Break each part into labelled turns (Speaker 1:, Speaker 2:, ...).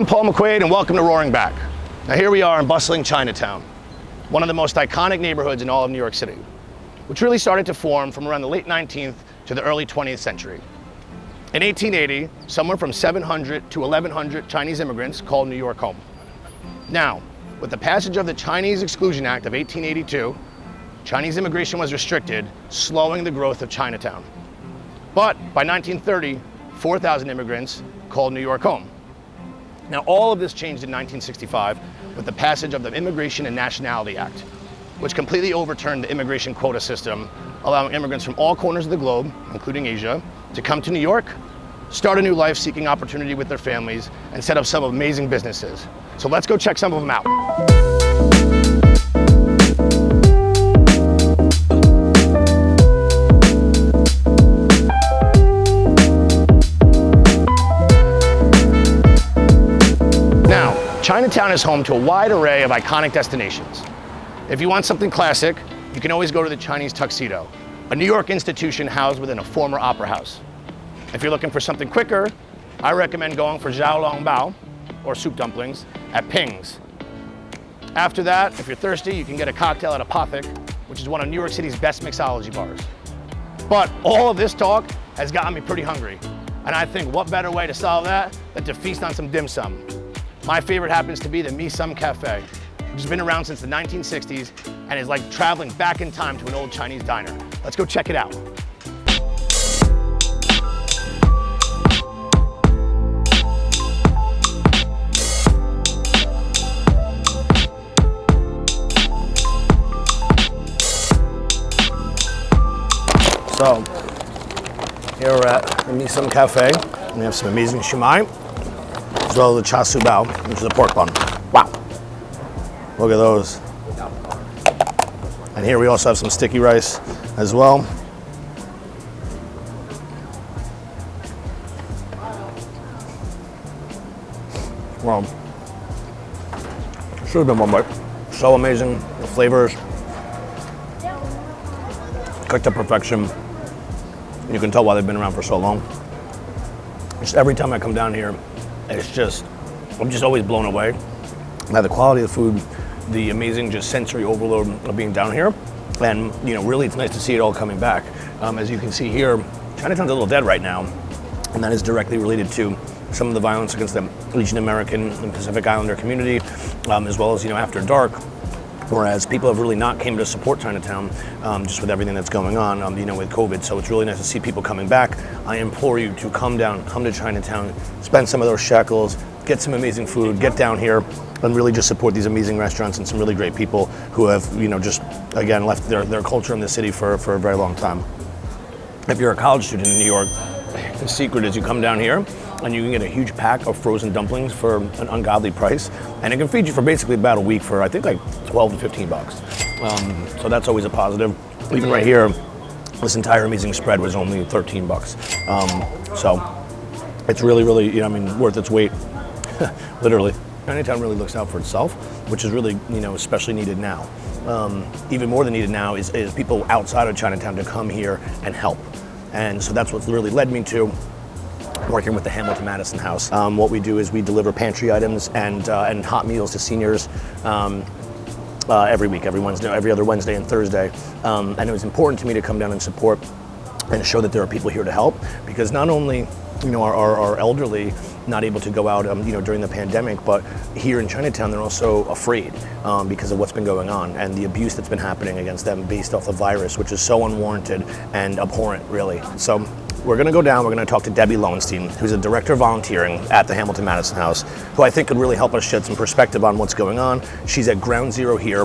Speaker 1: Paul McQuade and welcome to Roaring Back. Now here we are in bustling Chinatown, one of the most iconic neighborhoods in all of New York City, which really started to form from around the late 19th to the early 20th century. In 1880, somewhere from 700 to 1,100 Chinese immigrants called New York home. Now, with the passage of the Chinese Exclusion Act of 1882, Chinese immigration was restricted, slowing the growth of Chinatown. But by 1930, 4,000 immigrants called New York home. Now, all of this changed in 1965 with the passage of the Immigration and Nationality Act, which completely overturned the immigration quota system, allowing immigrants from all corners of the globe, including Asia, to come to New York, start a new life seeking opportunity with their families, and set up some amazing businesses. So let's go check some of them out. Chinatown is home to a wide array of iconic destinations. If you want something classic, you can always go to the Chinese Tuxedo, a New York institution housed within a former opera house. If you're looking for something quicker, I recommend going for Bao, or soup dumplings, at Ping's. After that, if you're thirsty, you can get a cocktail at Apothic, which is one of New York City's best mixology bars. But all of this talk has gotten me pretty hungry, and I think what better way to solve that than to feast on some dim sum. My favorite happens to be the Misum Cafe, which has been around since the 1960s and is like traveling back in time to an old Chinese diner. Let's go check it out. So, here we're at the Misum Cafe. We have some amazing shumai, as well as the Chatsu Bao, which is a pork bun. Wow. Look at those. And here we also have some sticky rice as well. Well, should have been one bite. So amazing, the flavors, cooked to perfection. You can tell why they've been around for so long. Just every time I come down here, I'm just always blown away by the quality of the food, the amazing just sensory overload of being down here. And really it's nice to see it all coming back. As you can see here, Chinatown's a little dead right now, and that is directly related to some of the violence against the Asian American and Pacific Islander community, as well as after dark. Whereas people have really not came to support Chinatown, just with everything that's going on, with COVID. So it's really nice to see people coming back. I implore you to come to Chinatown, spend some of those shekels, get some amazing food, get down here, and really just support these amazing restaurants and some really great people who have, just again left their culture in the city for a very long time. If you're a college student in New York, the secret is you come down here and you can get a huge pack of frozen dumplings for an ungodly price, and it can feed you for basically about a week for I think like 12 to 15 bucks. So that's always a positive. Even right here, this entire amazing spread was only 13 bucks. So it's really, worth its weight, literally. Chinatown really looks out for itself, which is really, especially needed now. Even more than needed now is people outside of Chinatown to come here and help. And so that's what's really led me to working with the Hamilton Madison House. What we do is we deliver pantry items and hot meals to seniors every week, every other Wednesday and Thursday. And it was important to me to come down and support and show that there are people here to help, because not only are elderly not able to go out during the pandemic, but here in Chinatown they're also afraid because of what's been going on and the abuse that's been happening against them based off the virus, which is so unwarranted and abhorrent, really. So we're going to go down, we're going to talk to Debbie Lowenstein, who's a director of volunteering at the Hamilton Madison House, who I think could really help us shed some perspective on what's going on. She's at ground zero here,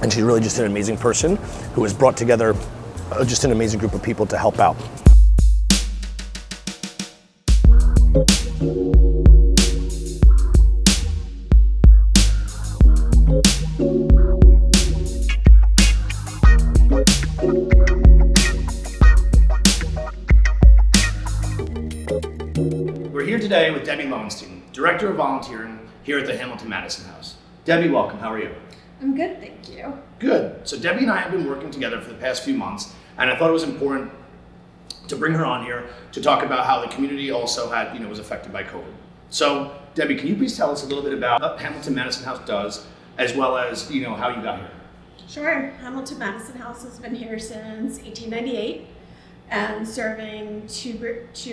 Speaker 1: and she's really just an amazing person who has brought together just an amazing group of people to help out. We're here today with Debbie Lowenstein, Director of Volunteering here at the Hamilton Madison House. Debbie, welcome. How are you?
Speaker 2: I'm good, thank you.
Speaker 1: Good. So Debbie and I have been working together for the past few months, and I thought it was important to bring her on here to talk about how the community also was affected by COVID. So Debbie, can you please tell us a little bit about what Hamilton Madison House does, as well as how you got here?
Speaker 2: Sure. Hamilton Madison House has been here since 1898 and serving Two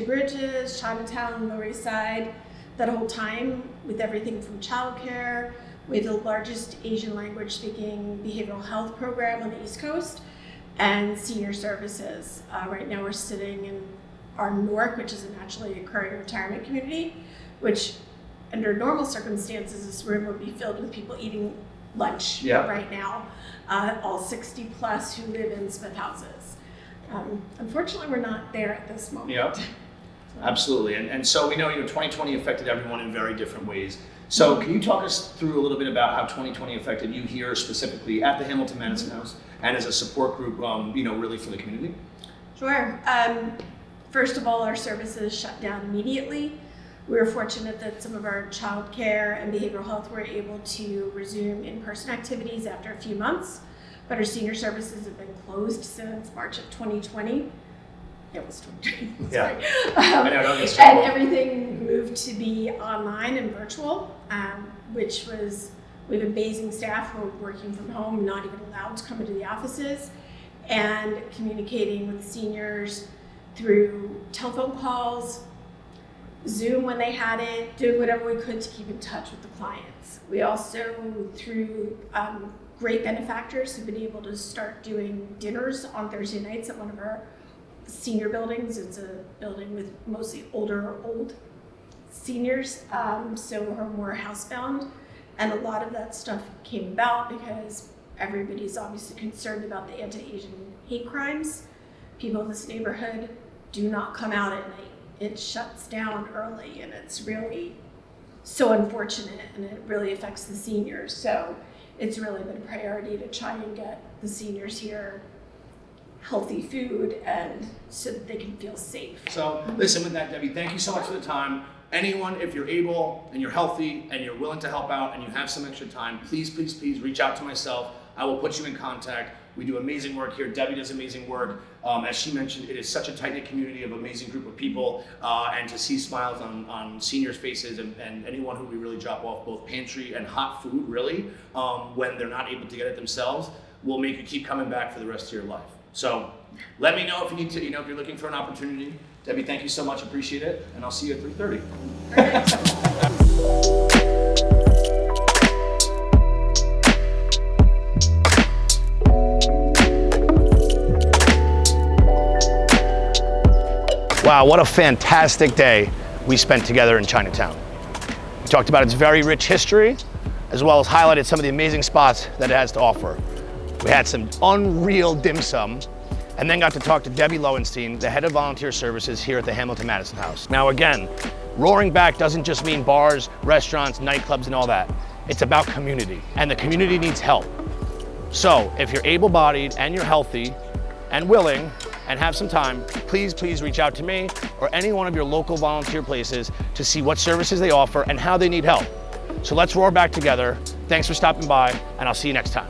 Speaker 2: Bridges, Chinatown, Lower East Side, that whole time with everything from childcare. We have the largest Asian language speaking behavioral health program on the East Coast and senior services. Right now we're sitting in our Newark, which is a naturally occurring retirement community, which under normal circumstances, this room would be filled with people eating lunch right now, all 60 plus who live in Smith houses. Unfortunately, we're not there at this moment.
Speaker 1: Yep, absolutely. And so we know 2020 affected everyone in very different ways. So can you talk us through a little bit about how 2020 affected you here specifically at the Hamilton Madison House and as a support group, really for the community?
Speaker 2: Sure. First of all, our services shut down immediately. We were fortunate that some of our child care and behavioral health were able to resume in-person activities after a few months, but our senior services have been closed since March of 2020. It was 2020.
Speaker 1: Yeah.
Speaker 2: I know, and everything moved to be online and virtual, which was, we have amazing staff who are working from home, not even allowed to come into the offices, and communicating with seniors through telephone calls, Zoom when they had it, doing whatever we could to keep in touch with the clients. We also, through great benefactors, have been able to start doing dinners on Thursday nights at one of our senior buildings. It's a building with mostly old seniors, so we're more housebound. And a lot of that stuff came about because everybody's obviously concerned about the anti-Asian hate crimes. People in this neighborhood do not come out at night. It shuts down early, and it's really so unfortunate, and it really affects the seniors. So it's really been a priority to try and get the seniors here healthy food and so that they can feel safe.
Speaker 1: So listen, with that, Debbie, thank you so much for the time. Anyone, if you're able and you're healthy and you're willing to help out and you have some extra time, please reach out to myself. I will put you in contact. We do amazing work here. Debbie does amazing work. As she mentioned, it is such a tight-knit community of amazing group of people, and to see smiles on seniors' faces and anyone who we really drop off both pantry and hot food, really, when they're not able to get it themselves, will make you keep coming back for the rest of your life. So let me know if you need to, if you're looking for an opportunity. Debbie, thank you so much. Appreciate it. And I'll see you at 3:30. Wow, what a fantastic day we spent together in Chinatown. We talked about its very rich history, as well as highlighted some of the amazing spots that it has to offer. We had some unreal dim sum, and then got to talk to Debbie Lowenstein, the head of volunteer services here at the Hamilton Madison House. Now again, roaring back doesn't just mean bars, restaurants, nightclubs, and all that. It's about community, and the community needs help. So if you're able-bodied and you're healthy and willing and have some time, please reach out to me or any one of your local volunteer places to see what services they offer and how they need help. So let's roar back together. Thanks for stopping by, and I'll see you next time.